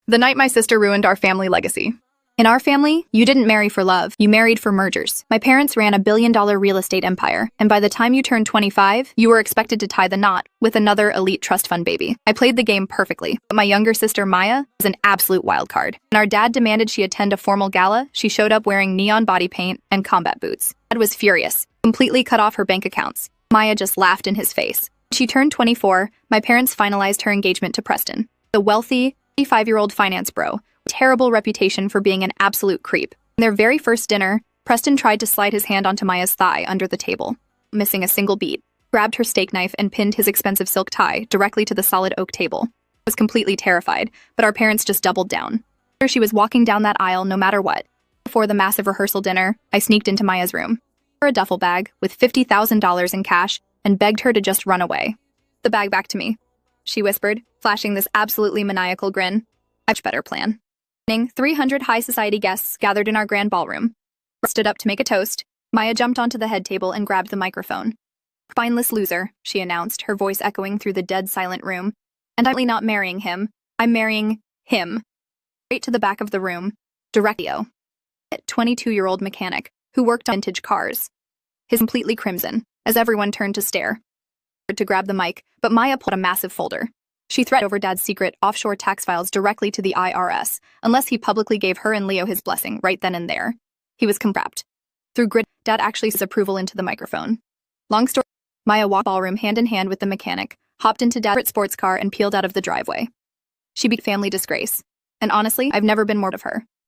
The night my sister ruined our family legacy. In our family, you didn't marry for love, you married for mergers. My parents ran a billion-dollar real estate empire, and by the time you turned 25, you were expected to tie the knot with another elite trust fund baby. I played the game perfectly, but my younger sister Maya was an absolute wild card. When our dad demanded she attend a formal gala, she showed up wearing neon body paint and combat boots. Dad was furious, completely cut off her bank accounts. Maya just laughed in his face. When she turned 24, my parents finalized her engagement to Preston, the wealthy, 35-year-old finance bro, terrible reputation for being an absolute creep. In their very first dinner, Preston tried to slide his hand onto Maya's thigh under the table, missing a single beat, grabbed her steak knife and pinned his expensive silk tie directly to the solid oak table. I was completely terrified, but our parents just doubled down. She was walking down that aisle no matter what. Before the massive rehearsal dinner, I sneaked into Maya's room, her a duffel bag with $50,000 in cash, and begged her to just run away. "The bag back to me," she whispered, flashing this absolutely maniacal grin. "I've a better plan." 300 high society guests gathered in our grand ballroom. Stood up to make a toast. Maya jumped onto the head table and grabbed the microphone. "Spineless loser," she announced, her voice echoing through the dead silent room. "And I'm not marrying him. I'm marrying him." Straight to the back of the room, Directio, a 22-year-old mechanic who worked on vintage cars. His completely crimson, as everyone turned to stare. To grab the mic, but Maya pulled a massive folder. She threatened over Dad's secret offshore tax files directly to the IRS, unless he publicly gave her and Leo his blessing right then and there. He was trapped. Through grit, Dad actually says approval into the microphone. Long story, Maya walked ballroom hand in hand with the mechanic, hopped into Dad's sports car and peeled out of the driveway. She became family disgrace. And honestly, I've never been more of her.